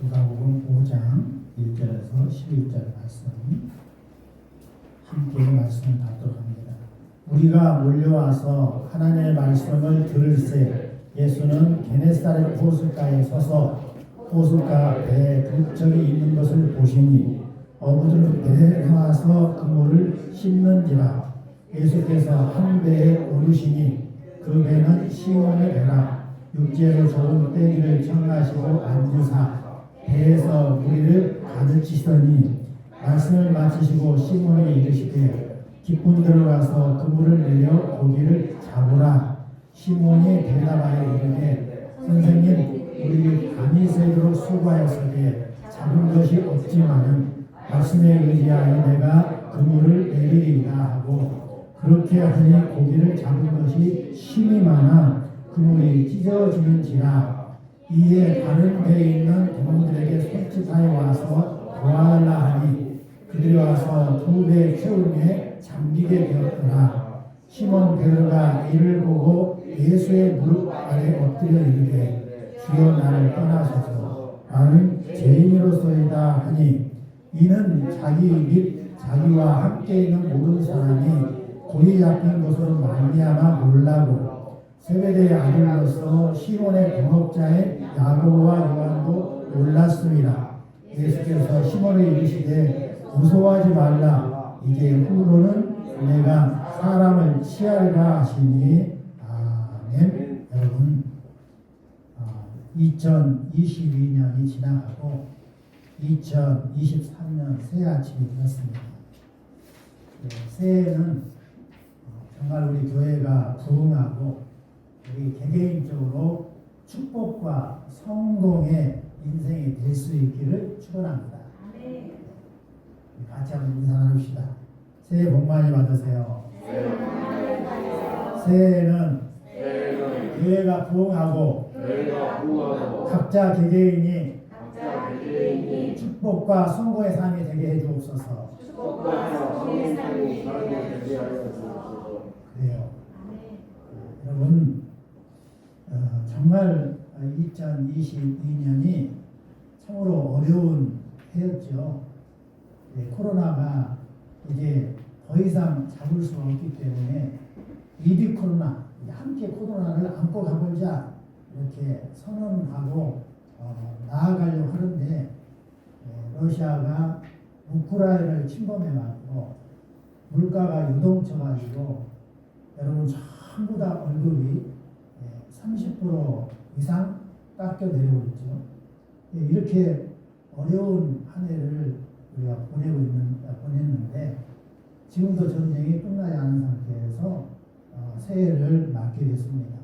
누가복음 5장 1절에서 11절 말씀 함께 말씀을 받도록 합니다. 우리가 몰려와서 하나님의 말씀을 들을새 예수는 게네사렛 호숫가에 서서 호숫가 배에 들적이 있는 것을 보시니 어부들은 배에 나와서 그물을 씹는지라. 예수께서 한 배에 오르시니 그 배는 시몬의 배라. 육지에서 좋은 떼기를 청하시고 앉으사 배에서 무리를 가르치시더니 말씀을 마치시고 시몬이 이르시되 깊은 데로 가서 그물을 내려 고기를 잡으라. 시몬이 대답하여 이르되 선생님, 우리 밤이 새도록 수고하였으되 잡은 것이 없지만은 말씀에 의지하여 내가 그물을 내리리라 하고 그렇게 하니 고기를 잡은 것이 심히 많아 그물이 찢어지는지라. 이에 다른 배에 있는 동무들에게 손짓하여 와서 도와달라 하니 그들이 와서 두 배 채우매 잠기게 되었더라. 시몬 베드로가 이를 보고 예수의 무릎 아래 엎드려 이르되 주여 나를 떠나소서, 나는 죄인으로서이다 하니 이는 자기 및 자기와 함께 있는 모든 사람이 고이 잡힌 것으로 말미암아 놀라고 세베대의 아들로서 시몬의 동업자인 야고보와 요한도 놀랐습니다. 예수께서 시몬을 이르시되 무서워하지 말라. 이제 후로는 내가 사람을 취하리라 하시니 아멘. 여러분, 2022년이 지나가고 2023년 새 아침이 되었습니다. 새해는 정말 우리 교회가 부흥하고 우리 개개인적으로 축복과 성공의 인생이 될 수 있기를 축원합니다. 같이 한번 인사 나눕시다. 새해 복 많이 받으세요. 새해에는 교회가 부흥하고 각자 개개인이 축복과 성공의 삶이 되게 해주옵소서. 그래요. 여러분, 정말 2022년이 참으로 어려운 해였죠. 코로나가 이제 더 이상 잡을 수 없기 때문에 위드 코로나, 함께 코로나를 안고 가보자 이렇게 선언하고 나아가려고 하는데 러시아가 우크라이나를 침범해가지고 물가가 요동쳐가지고 여러분 전부 다 월급이 30% 이상 깎여 내려오고 있죠. 이렇게 어려운 한 해를 우리가 보냈는데 지금도 전쟁이 끝나지 않은 상태에서 새해를 맞게 됐습니다.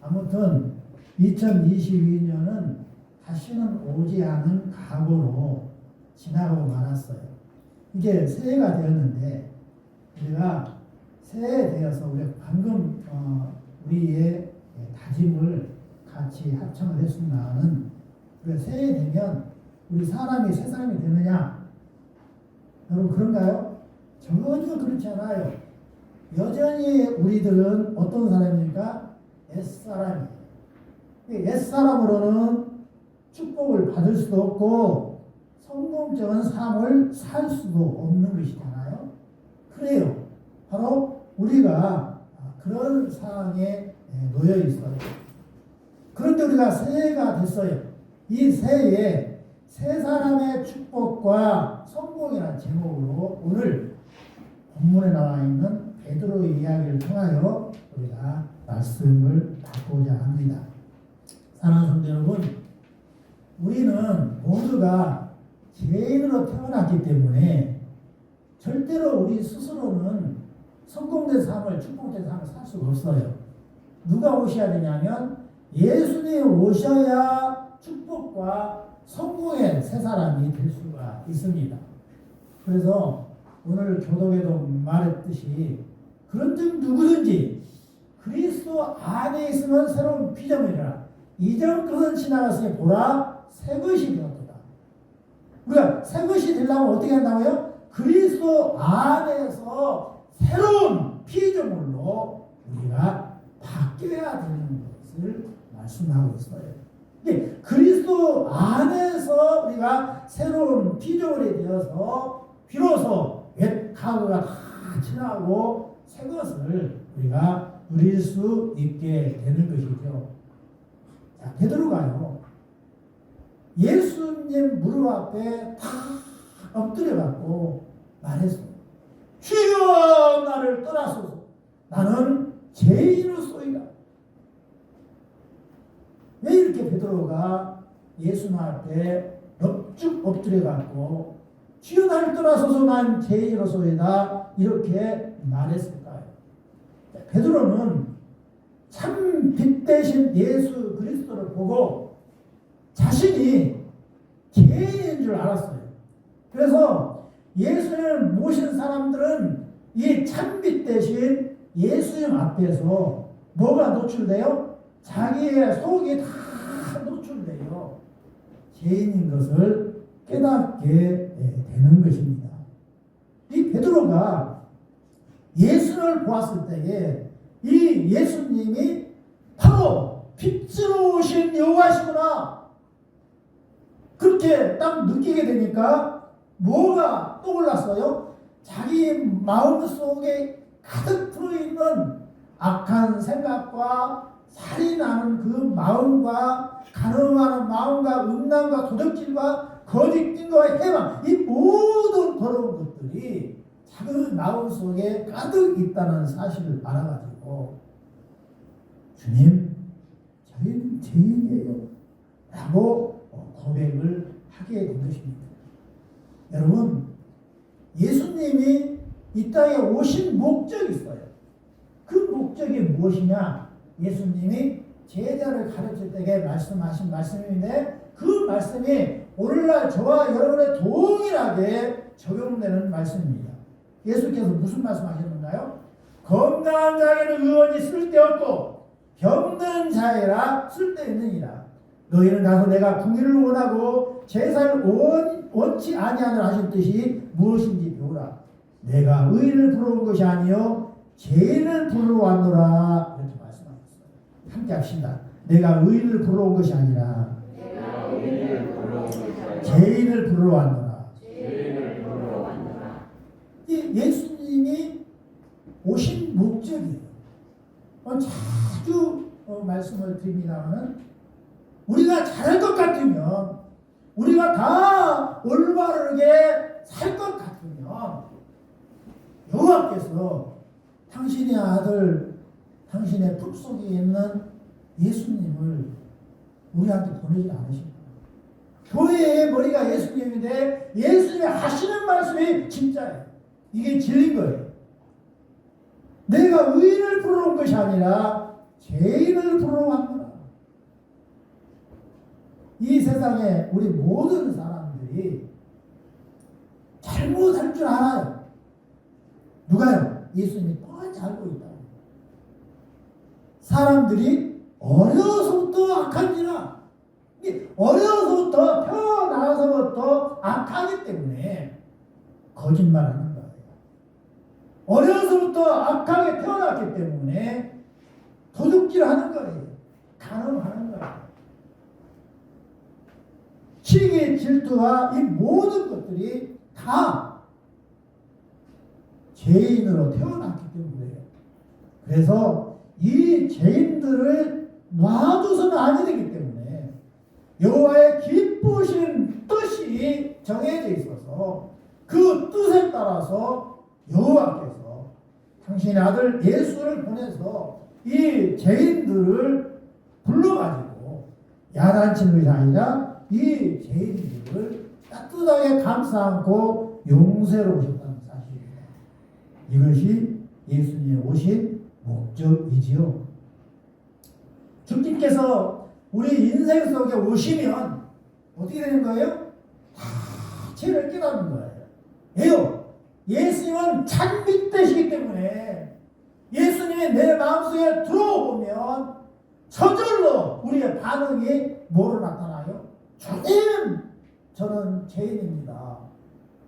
아무튼 2022년은 다시는 오지 않은 각오로 지나가고 말았어요. 이게 새해가 되었는데 우리가 새해 되어서 우리가 방금 우리의 다짐을 같이 합청을 했습니다는 우리가 새해 되면 우리 사람이 새 사람이 되느냐? 여러분 그런가요? 전혀 그렇지 않아요. 여전히 우리들은 어떤 사람입니까? 옛사람이에요. 옛사람으로는 축복을 받을 수도 없고 성공적인 삶을 살 수도 없는 것이잖아요. 그래요. 바로 우리가 그런 상황에 놓여 있어요. 그런데 우리가 새해가 됐어요. 이 새해에 세 사람의 축복과 성공이라는 제목으로 오늘 본문에 나와 있는 베드로의 이야기를 통하여 우리가 말씀을 받고자 합니다. 사랑하는 성도 여러분, 우리는 모두가 죄인으로 태어났기 때문에 절대로 우리 스스로는 성공된 삶을, 축복된 삶을 살 수가 없어요. 누가 오셔야 되냐면 예수님이 오셔야 축복과 성공의 새 사람이 될 수가 있습니다. 그래서 오늘 교독에도 말했듯이 그런즉 누구든지 그리스도 안에 있으면 새로운 피조물이라. 이전 것은 지나갔으니 보라 새 것이 되었도다. 우리가 새 것이 되려면 어떻게 한다고요? 그리스도 안에서 새로운 피조물로 우리가 바뀌어야 되는 것을 말씀하고 있어요. 그리스도 안에서 우리가 새로운 피조물이 되어서 비로소 옛 과거가 다 지나고 새 것을 우리가 누릴 수 있게 되는 것이죠. 자, 베드로가요, 예수님 무릎 앞에 다 엎드려갖고 말했어요. 주여 나를 떠나소서. 나는 죄인으로소이다. 왜 이렇게 베드로가 예수님 앞에 넙죽 엎드려갖고 주여 나를 떠나소서 난 죄인으로소이다 이렇게 말했을까요? 베드로는 참 빛 대신 예수 그리스도를 보고 자신이 죄인인 줄 알았어요. 그래서 예수님을 모신 사람들은 이 참빛 대신 예수님 앞에서 뭐가 노출돼요? 자기의 속이 다 노출돼요. 죄인인 것을 깨닫게 되는 것입니다. 이 베드로가 예수를 보았을 때에 이 예수님이 바로 빛으로 오신 여호와시구나 그렇게 딱 느끼게 되니까 뭐가 떠올랐어요? 자기 마음속에 가득 들어있는 악한 생각과 살인하는 그 마음과 가늠하는 마음과 음란과 도둑질과 거짓과 해방 이 모든 더러운 것들이 자기 마음속에 가득 있다는 사실을 알아가지고 주님 저희는 죄인이에요 라고 고백을 하게 된 것입니다. 여러분 예수님이 이 땅에 오신 목적이 있어요. 그 목적이 무엇이냐? 예수님이 제자를 가르칠 때에 말씀하신 말씀인데 그 말씀이 오늘날 저와 여러분의 동일하게 적용되는 말씀입니다. 예수께서 무슨 말씀하셨는가요? 건강한 자에게는 의원이 쓸데없고 병든 자에라 쓸데있느니라. 너희는 가서 내가 궁의를 원하고 제사를 원치 아니하노라 하신 뜻이 무엇인지 배우라. 내가 의인을 부러운 것이 아니요 죄인을 부르러 왔노라. 이렇게 말씀하셨어요. 함께 합시다. 내가 의인을 부르러 온 것이 아니라 죄인을 부르러 왔노라. 이 예수님이 오신 목적이에요. 자주 말씀을 드립니다만 우리가 잘할 것 같으면 우리가 다 올바르게 살 것 같으면 여호와께서 당신의 아들 당신의 품속에 있는 예수님을 우리한테 보내지 않으십니다. 교회의 머리가 예수님인데 예수님이 하시는 말씀이 진짜예요. 이게 진리인 거예요. 내가 의인을 부르러 온 것이 아니라 죄인을 부르러 왔구나. 이 세상에 우리 모든 사람들이 잘못할 줄 알아요. 누가요? 예수님이 뻔히 알고 있다. 사람들이 어려서부터 악한지라 어려서부터 태어나서부터 악하기 때문에 거짓말하는 거예요. 어려서부터 악하게 태어났기 때문에 도둑질하는 거예요. 간음하는 거예요. 시기, 질투와 이 모든 것들이 다 죄인으로 태어났기 때문이에요. 그래서 이 죄인들을 놔두서는 아니 되기 때문에 여호와의 기쁘신 뜻이 정해져 있어서 그 뜻에 따라서 여호와께서 당신의 아들 예수를 보내서 이 죄인들을 불러가지고 야단치는 것이 아니라 이 죄인들을 따뜻하게 감싸 안고 용서로 오셨다는 사실입니다. 이것이 예수님의 오신 목적이지요. 주님께서 우리 인생 속에 오시면 어떻게 되는 거예요? 다 죄를 깨닫는 거예요. 왜요? 예수님은 찬빛 되시기 때문에 예수님이 내 마음속에 들어오면 저절로 우리의 반응이 뭐로 나타나요? 주님, 저는 죄인입니다.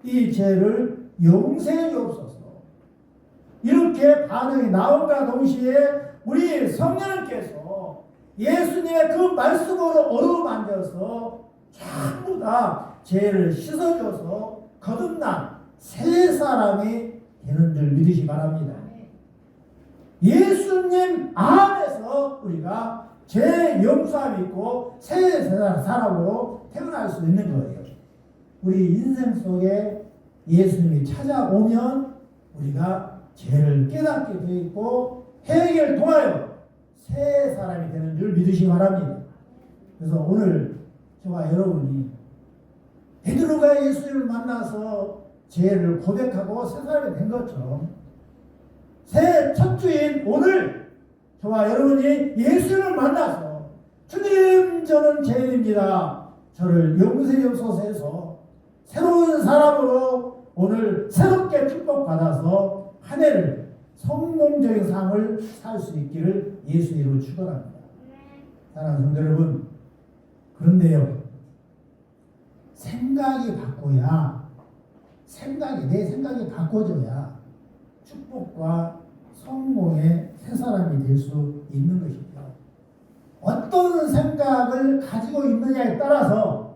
이 죄를 용서해 주옵소서. 이렇게 반응이 나온과 동시에 우리 성령님께서 예수님의 그 말씀으로 어루만져서 전부 다 죄를 씻어줘서 거듭난 새 사람이 되는 줄 믿으시 바랍니다. 예수님 안에서 우리가 죄 용서함이 있고 새 사람으로 태어날 수 있는 거예요. 우리 인생 속에 예수님이 찾아오면 우리가 죄를 깨닫게 되어 있고 회개를 통하여 새 사람이 되는 줄 믿으시기 바랍니다. 그래서 오늘 저와 여러분이 베드로가 예수님을 만나서 죄를 고백하고 새 사람이 된 것처럼 새 첫 주인 오늘 저와 여러분이 예수님을 만나서 주님 저는 죄인입니다. 저를 용서하옵소서 해서 새로운 사람으로 오늘 새롭게 축복받아서 한 해를 성공적인 삶을 살 수 있기를 예수 이름으로 축원합니다. 사랑하는 성도 여러분, 그런데요, 생각이 바꿔야 내 생각이 바꿔져야 축복과 성공의 새 사람이 될 수 있는 것이죠. 어떤 생각을 가지고 있느냐에 따라서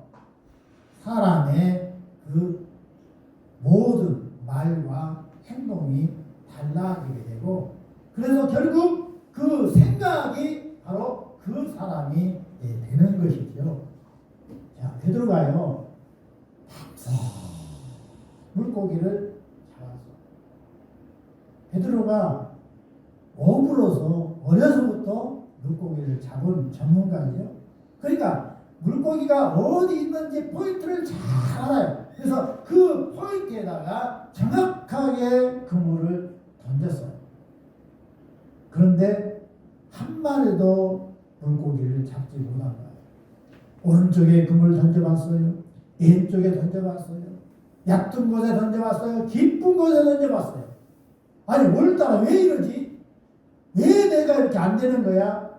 사람의 그 모든 말과 행동이 달라지게 되고, 그래서 결국 그 생각이 바로 그 사람이 되는 것이죠. 자, 베드로가요, 물고기를 잡았어. 베드로가 어부로서 어려서부터 물고기를 잡은 전문가죠. 그러니까 물고기가 어디 있는지 포인트를 잘 알아요. 그래서 그 포인트에다가 정확하게 그물을 던졌어요. 그런데 한 마리도 물고기를 잡지 못한 거예요. 오른쪽에 그물을 던져봤어요. 왼쪽에 던져봤어요. 얕은 곳에 던져봤어요. 깊은 곳에 던져봤어요. 아니 오늘따라 왜 이러지? 왜 내가 이렇게 안 되는 거야?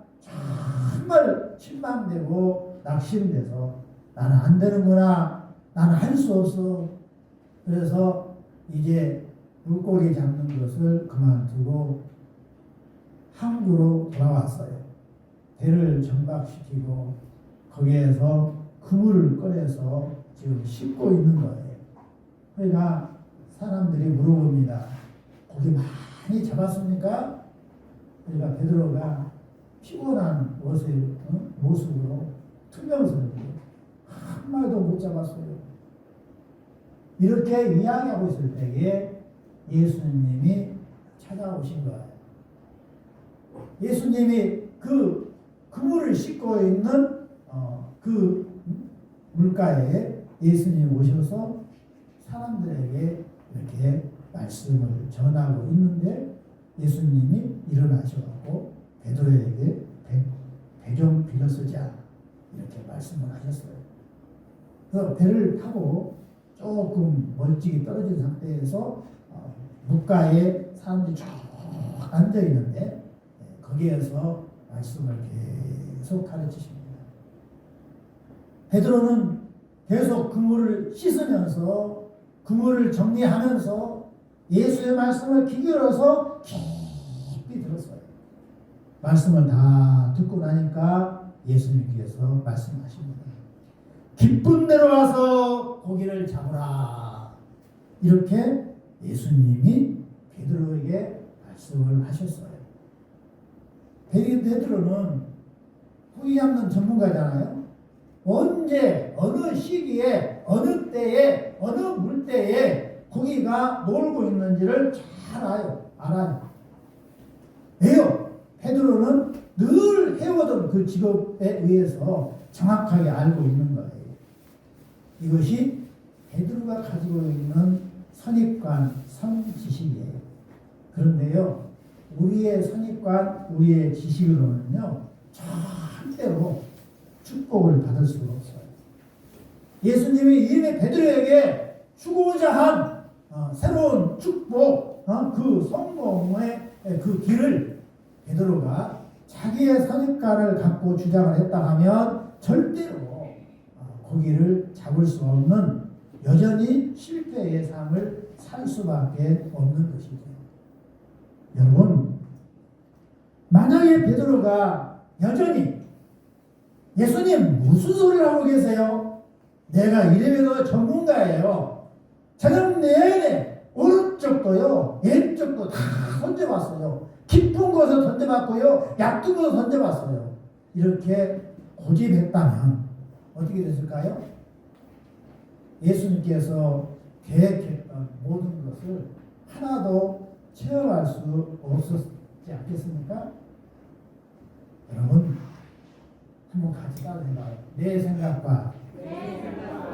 정말 실망되고 낙심돼서 나는 안 되는구나. 나는 할 수 없어. 그래서 이제 물고기 잡는 것을 그만두고 항구로 돌아왔어요. 배를 정박시키고 거기에서 그물을 꺼내서 지금 씻고 있는 거예요. 그러니까 사람들이 물어봅니다. 고기 많이 잡았습니까? 그러니까 베드로가 피곤한 모습으로 투명스럽게 한마디도 못 잡았어요. 이렇게 이야기하고 있을 때에 예수님이 찾아오신 거예요. 예수님이 그 그물을 씻고 있는 그 물가에 예수님이 오셔서 사람들에게 이렇게 말씀을 전하고 있는데 예수님이 일어나셔서 베드로에게 배 좀 빌려쓰자 이렇게 말씀을 하셨어요. 그래서 배를 타고 조금 멀찍이 떨어진 상태에서 물가에 사람들이 쭉 앉아 있는데 거기에서 말씀을 계속 가르치십니다. 베드로는 계속 그물을 씻으면서 그물을 정리하면서 예수의 말씀을 귀 기울여서 깊이 들었어요. 말씀을 다 듣고 나니까 예수님께서 말씀하십니다. 깊은 데로 가서 고기를 잡으라. 이렇게 예수님이 베드로에게 말씀을 하셨어요. 베드로는 고기 잡는 전문가잖아요. 언제, 어느 시기에, 어느 때에, 어느 물때에 고기가 놀고 있는지를 잘 알아요. 왜요? 베드로는 늘 해오던 그 직업에 의해서 정확하게 알고 있는 거예요. 이것이 베드로가 가지고 있는 선입관, 선지식이에요. 그런데요, 우리의 선입관, 우리의 지식으로는요, 절대로 축복을 받을 수가 없어요. 예수님이 이미 베드로에게 주고자 한 새로운 축복, 그 성공의 그 길을 베드로가 자기의 선입관을 갖고 주장을 했다 하면 절대로 고기를 잡을 수 없는 여전히 실패의 삶을 살 수밖에 없는 것이죠. 여러분, 만약에 베드로가 여전히 예수님 무슨 소리를 하고 계세요? 내가 이래봬도 전문가예요. 저녁 내내 오른쪽도요 왼쪽도 다 던져봤어요. 깊은 곳을 던져봤고요 얕은 곳을 던져봤어요. 이렇게 고집했다면 어떻게 됐을까요? 예수님께서 계획했던 모든 것을 하나도 체험할 수 없었지 않겠습니까? 여러분 한번 같이 따라 생각해요. 내 생각과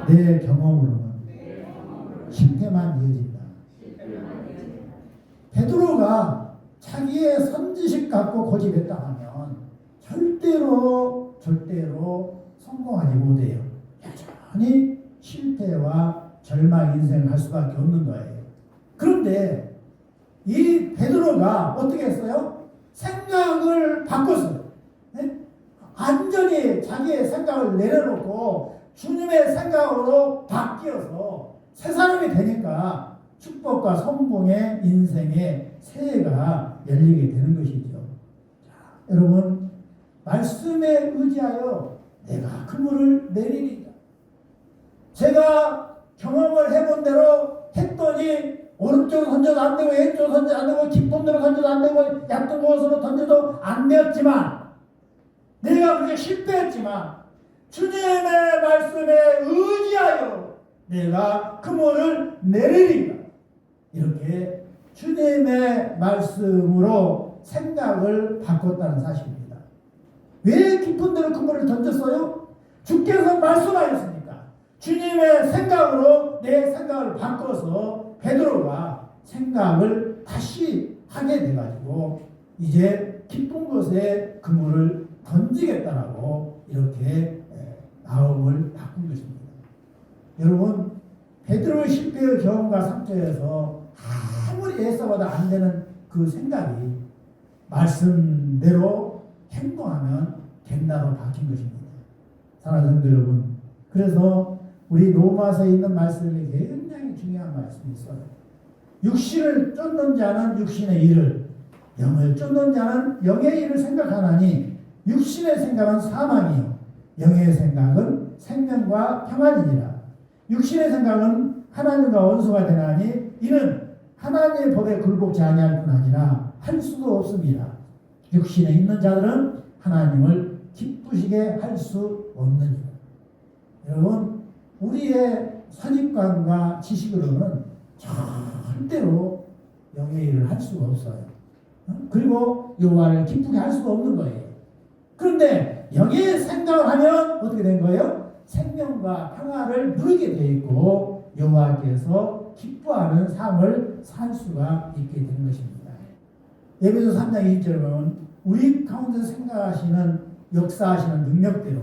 내 경험으로는 실패만 이어진다. 베드로가 자기의 선지식 갖고 고집했다 하면 절대로 성공하지 못해요. 여전히 실패와 절망 인생을 할 수밖에 없는 거예요. 그런데 이 베드로가 어떻게 했어요? 생각을 바꿨어요. 네? 완전히 자기의 생각을 내려놓고 주님의 생각으로 바뀌어서 새 사람이 되니까 축복과 성공의 인생의 새해가 열리게 되는 것이죠. 자, 여러분 말씀에 의지하여 내가 그물을 내리리라. 제가 경험을 해본 대로 했더니 오른쪽으로 던져도 안 되고 왼쪽으로 던져도 안 되고 깊은 데로 던져도 안 되고 얕은 곳으로 던져도 안 되었지만 내가 그렇게 실패했지만 주님의 말씀에 의지하여 내가 그물을 내리리라. 이렇게 주님의 말씀으로 생각을 바꿨다는 사실입니다. 왜 깊은 데로 그물을 던졌어요? 주께서 말씀하셨으니까 주님의 생각으로 내 생각을 바꿔서 베드로가 생각을 다시 하게 돼가지고 이제 깊은 곳에 그물을 던지겠다라고 이렇게 마음을 바꾼 것입니다. 여러분 베드로의 실패의 경험과 상처에서 아무리 애써봐도 안 되는 그 생각이 말씀대로 행동하면 된다고 바뀐 것입니다. 사랑하는 성도 여러분, 그래서 우리 로마서에 있는 말씀이 굉장히 중요한 말씀이 있어요. 육신을 쫓는 자는 육신의 일을, 영을 쫓는 자는 영의 일을 생각하나니 육신의 생각은 사망이요 영의 생각은 생명과 평안이니라. 육신의 생각은 하나님과 원수가 되나니 이는 하나님의 법에 굴복지 아니할 뿐 아니라 할 수도 없습니다. 육신에 있는 자들은 하나님을 기쁘시게 할 수 없느니라. 여러분 우리의 선입관과 지식으로는 절대로 영의 일을 할 수가 없어요. 그리고 여호와를 기쁘게 할 수가 없는 거예요. 그런데 영의 생각을 하면 어떻게 된 거예요? 생명과 평화를 누리게 되어 있고 여호와께서 기뻐하는 삶을 살 수가 있게 되는 것입니다. 에베소 3장 1절에 보면 우리 가운데 생각하시는 역사하시는 능력대로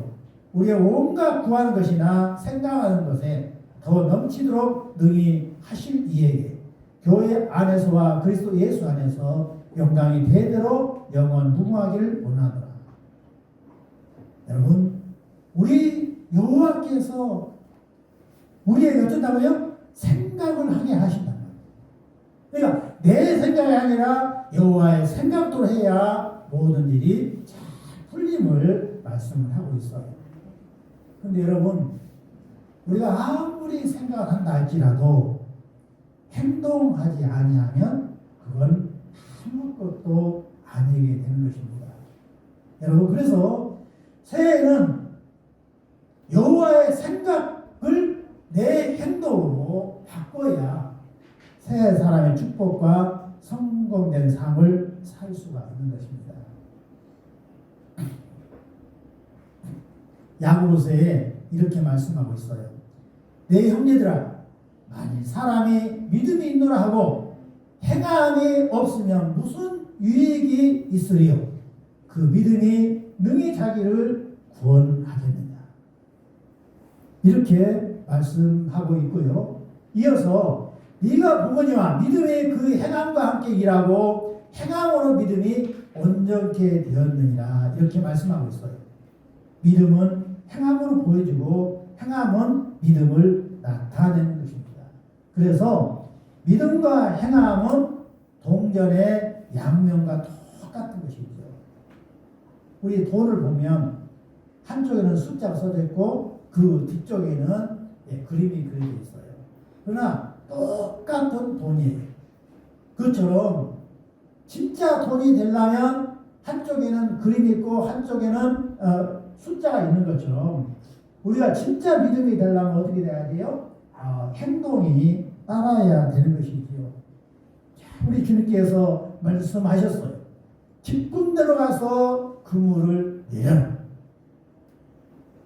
우리의 온갖 구하는 것이나 생각하는 것에 더 넘치도록 능히 하실 이에게 교회 안에서와 그리스도 예수 안에서 영광이 대대로 영원 무궁하기를 원하노라. 여러분 우리 여호와께서 우리에게 어쩐다고요? 생각을 하게 하신다. 그러니까 내 생각이 아니라 여호와의 생각대로 해야 모든 일이 잘 풀림을 말씀을 하고 있어요. 그런데 여러분 우리가 아무리 생각을 한다 할지라도 행동하지 아니하면 그건 아무것도 아니게 되는 것입니다. 여러분 그래서 새해에는 여호와의 생각을 내 행동으로 바꿔야 새 사람의 축복과 성공된 삶을 살 수가 있는 것입니다. 야고보서에 이렇게 말씀하고 있어요. 내 형제들아 만일 사람이 믿음이 있노라 하고 행함이 없으면 무슨 유익이 있으리요? 그 믿음이 능히 자기를 구원하겠느냐? 이렇게 말씀하고 있고요. 이어서 네가 보거니와 믿음의 그 행함과 함께 일하고 행함으로 믿음이 온전케 되었느니라. 이렇게 말씀하고 있어요. 믿음은 행함으로 보여지고 행함은 믿음을 나타내는 것입니다. 그래서 믿음과 행함은 동전의 양면과 똑같은 것이죠. 우리 돈을 보면 한쪽에는 숫자가 써져 있고 그 뒤쪽에는 그림이 그려져 있어요. 그러나 똑같은 돈이에요. 그처럼 진짜 돈이 되려면 한쪽에는 그림이 있고 한쪽에는 숫자가 있는 것처럼 우리가 진짜 믿음이 되려면 어떻게 돼야 돼요? 행동이 따라야 되는 것이지요. 우리 주님께서 말씀하셨어요. 기쁜 데로 가서 그물을 내려라.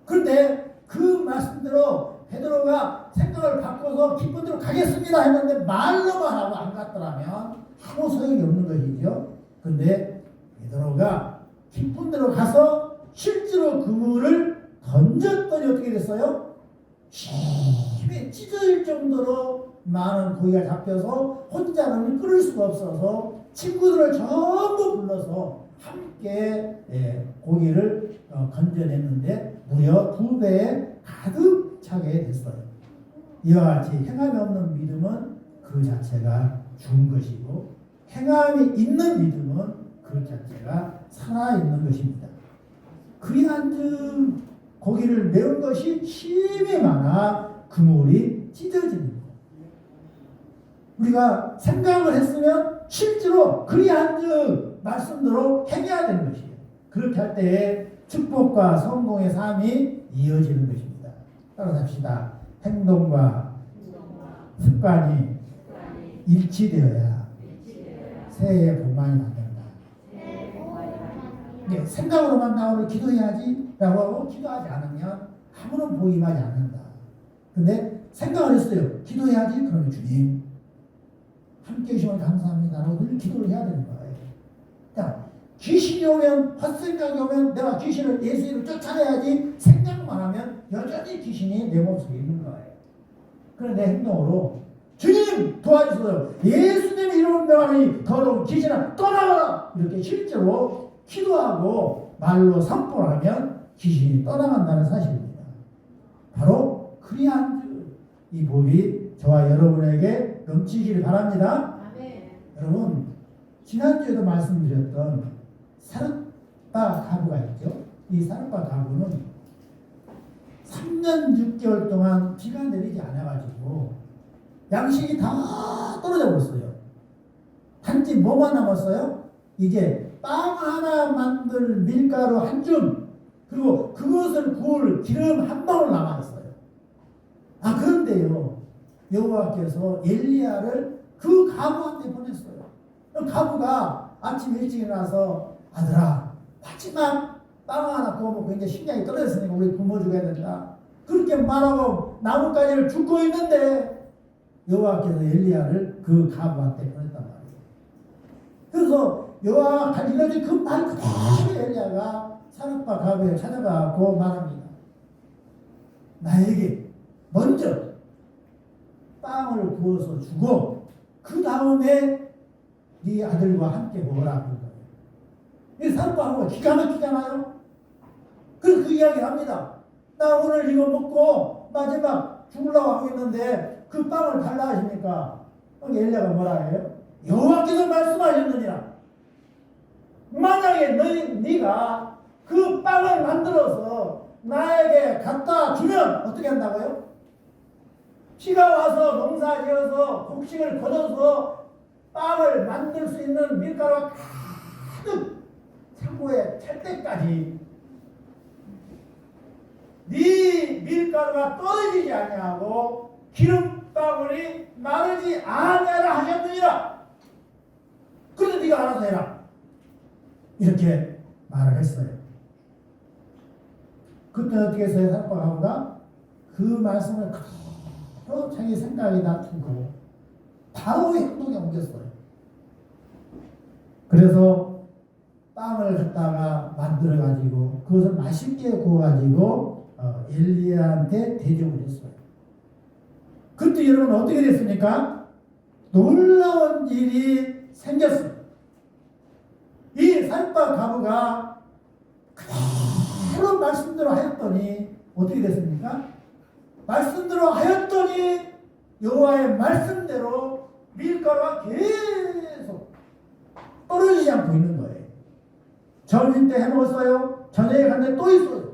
그런데 그 말씀대로 베드로가 생각을 바꿔서 기쁜 데로 가겠습니다 했는데 말로만 하고 안 갔더라면 아무 소용이 없는 것이죠. 그런데 베드로가 기쁜 데로 가서 실제로 그물을 던졌더니 어떻게 됐어요? 힘이 찢어질 정도로 많은 고기가 잡혀서 혼자는 끌을 수가 없어서 친구들을 전부 불러서 함께 고기를 건져냈는데 무려 2배에 가득 차게 됐어요. 이와 같이 행함이 없는 믿음은 그 자체가 죽은 것이고 행함이 있는 믿음은 그 자체가 살아있는 것입니다. 그리한즉 고기를 메운 것이 힘이 많아 그물이 찢어지는 것. 우리가 생각을 했으면 실제로 그리한즉 말씀대로 행해야 되는 것이에요. 그렇게 할 때에 축복과 성공의 삶이 이어지는 것입니다. 따라합시다. 행동과 습관이 일치되어야 새해의 복만이 나옵니다. 네, 생각으로만 나오는 기도해야지 라고 하고 기도하지 않으면 아무런 복이 임하지 않는다. 근데 생각을 했어요. 기도해야지. 그러면 주님 함께 해주시면 감사합니다 라고 늘 기도를 해야 되는 거예요. 자, 귀신이 오면 헛생각이 오면 내가 귀신을 예수 이름으로 쫓아내야지 생각만 하면 여전히 귀신이 내 몸속에 있는 거예요. 그런데 행동으로 주님 도와주세요. 예수님의 이름을 명하니 더러운 귀신아 떠나가라. 이렇게 실제로 기도하고 말로 선포를 하면 귀신이 떠나간다는 사실입니다. 바로 그리한즉 이 복이 저와 여러분에게 넘치기를 바랍니다. 여러분 지난주에도 말씀드렸던 사르파 가부가 있죠. 이 사르파 가부는 3년 6개월 동안 비가 내리지 않아가지고 양식이 다 떨어져 버렸어요. 단지 뭐만 남았어요? 이제 빵 하나 만들 밀가루 한 줌, 그리고 그것을 구울 기름 한 방울 남아있어요. 그런데요, 여호와께서 엘리야를 그 가부한테 보냈어요. 가부가 아침 일찍 일어나서 아들아, 마지막 빵 하나 구워 먹고 이제 식량이 떨어졌으니까 우리 굶어 죽어야 된다. 그렇게 말하고 나뭇가지를 줍고 있는데 여호와께서 엘리야를 그 가부한테 보냈단 말이에요. 그래서 여호와가 일러준 그 말 그대로 엘리야가 사르파 가부에 찾아가고 말합니다. 나에게 먼저 빵을 구워서 주고 그 다음에 네 아들과 함께 먹으라 그런 거예요. 이 사르파 가부가 기가 막히잖아요. 그래서 그 이야기를 합니다. 나 오늘 이거 먹고 마지막 죽으려고 하고 있는데 그 빵을 달라 하십니까? 엘리야가 뭐라 해요? 여호와께서 말씀하셨느니라. 만약에 네가 그 빵을 만들어서 나에게 갖다 주면 어떻게 한다고요? 비가 와서 농사 지어서 곡식을 거둬서 빵을 만들 수 있는 밀가루가 가득 창고에 찰 때까지 네 밀가루가 떨어지지 아니하고 기름방울이 마르지 아니하라 하셨느니라. 그래서 네가 알아서 해라. 이렇게 말을 했어요. 그때 어떻게 해서 사르파 가부가 그 말씀을 그대로 자기 생각에다 두고 바로 행동에 옮겼어요. 그래서 빵을 갖다가 만들어가지고 그것을 맛있게 구워가지고 엘리야한테 대접을 했어요. 그때 여러분 어떻게 됐습니까? 놀라운 일이 생겼어요. 이 사르파 가부가 그대로 말씀대로 하였더니 어떻게 됐습니까? 말씀대로 하였더니 여호와의 말씀대로 밀가루가 계속 떨어지지 않고 있는 거예요. 점심 때 해먹었어요. 저녁에 갔는데 또 있어요.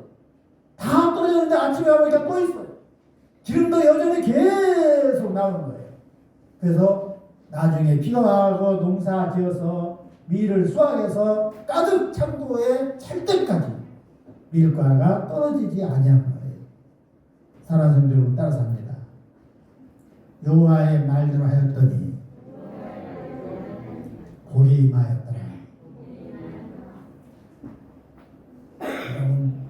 다 떨어졌는데 아침에 가보니까 또 있어요. 기름도 여전히 계속 나오는 거예요. 그래서 나중에 비가 와서 농사 지어서 밀을 수확해서 가득 창고에 찰 때까지 밀가가 떨어지지 아니한 거예요. 사랑하는 성도 여러분, 따라서 합니다. 여호와의 말대로 하였더니 복이 임하였더라. 여러분,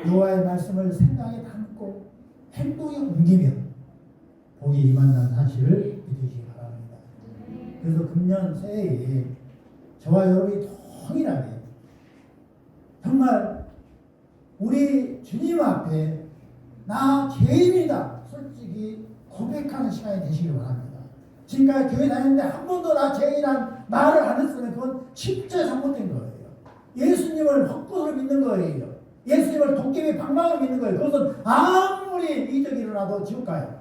여호와의 말씀을 생각에 담고 행동에 옮기면 복이 임한다는 사실을 믿으시기 바랍니다. 그래서 금년 새해에 저와 여러분이 동일하게 정말 우리 주님 앞에 나 죄인이다 솔직히 고백하는 시간이 되시길 바랍니다. 지금까지 교회 다녔는데 한 번도 나 죄인이란 말을 안 했으면 그건 진짜 잘못된 거예요. 예수님을 헛것으로 믿는 거예요. 예수님을 도깨비 방망이로 믿는 거예요. 그것은 아무리 이적이 일어나도 지옥 가요.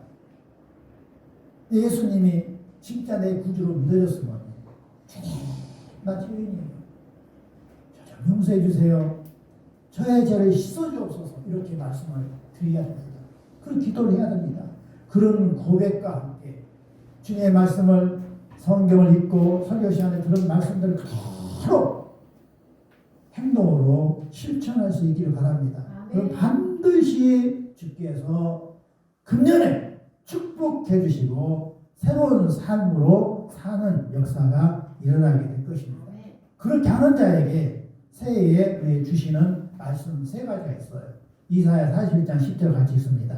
예수님이 진짜 내 구주로 믿어졌으면 주님 나 죄인이에요. 저 좀 용서해 주세요. 저의 죄를 씻어주옵소서 이렇게 말씀을 드려야 됩니다. 그런 기도를 해야 됩니다. 그런 고백과 함께 주님의 말씀을 성경을 읽고 설교 시간에 그런 말씀들을 바로 행동으로 실천할 수 있기를 바랍니다. 그럼 반드시 주께서 금년에 축복해 주시고 새로운 삶으로 사는 역사가 일어나게 될 것입니다. 그렇게 하는 자에게 새해에 주시는 말씀 세 가지가 있어요. 이사야 41장 10절 같이 있습니다.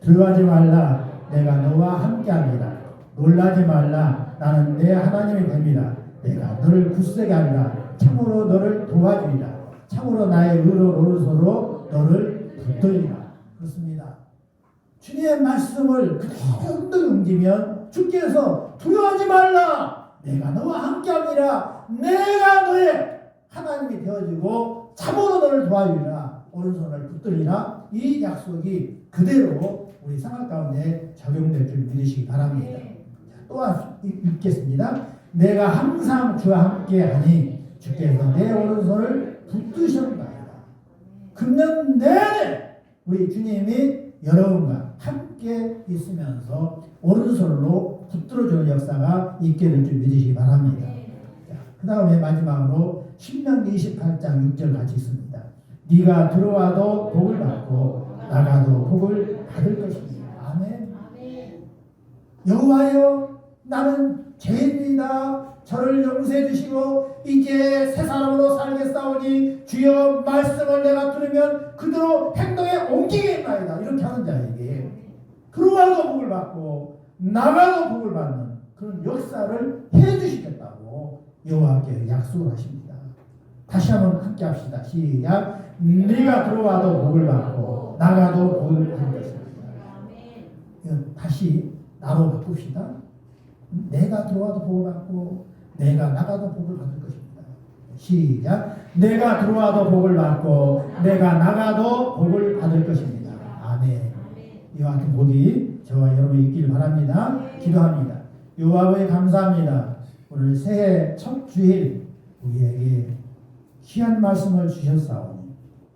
두려워하지 말라 내가 너와 함께합니다. 놀라지 말라 나는 내 하나님이 됩니다. 내가 너를 굳세게 하리라. 참으로 너를 도와주리라. 참으로 나의 의로 오른손으로 너를 붙들리라. 그렇습니다. 주님의 말씀을 그대로 옮기면 주께서 두려워하지 말라 내가 너와 함께합니다. 내가 너의 하나님이 되어주고 참으로 너를 도와주리라. 오른손을 붙들리라. 이 약속이 그대로 우리 생활 가운데 적용될 줄 믿으시기 바랍니다. 또 읽겠습니다. 내가 항상 주와 함께하니 주께서 내 오른손을 붙드셨나이다. 금년 내내 우리 주님이 여러분과 함께 있으면서 오른손으로 붙들어주는 역사가 있게 될 줄 믿으시기 바랍니다. 그 다음에 마지막으로 신명기 28장 6절 같이 있습니다. 네가 들어와도 복을 받고 나가도 복을 받을 것입니다. 아멘. 여호와여 나는 죄인이다. 저를 용서해 주시고 이제 새 사람으로 살겠사오니 주여 말씀을 내가 들으면 그대로 행동에 옮기겠나이다. 이렇게 하는 자에게 들어와도 복을 받고 나가도 복을 받는 그런 역사를 해주시겠다고 여호와께 약속을 하십니다. 다시 한번 함께 합시다. 시작. 네가 들어와도 복을 받고 나가도 복을 받을 것입니다. 다시 나로 바꿉시다. 내가 들어와도 복을 받고 내가 나가도 복을 받을 것입니다. 시작. 내가 들어와도 복을 받고 내가 나가도 복을 받을 것입니다. 아멘. 이와 같은 복이 저와 여러분이 있기를 바랍니다. 기도합니다. 여호와 아버지 감사합니다. 오늘 새해 첫 주일 우리에게 귀한 말씀을 주셨사오니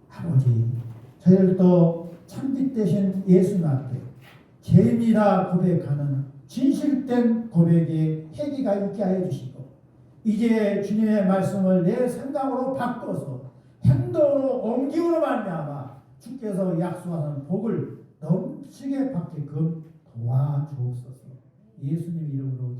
아버지 저희들도 참빛 되신 예수님 앞에 죄인이라 고백하는 진실된 고백의 회개가 있게 하여 주시고 이제 주님의 말씀을 내 생각으로 바꿔서 행동으로 옮김으로 말미암아 주께서 약속하는 복을 넘치게 받게끔 도와주옵소서. 예수님 이름으로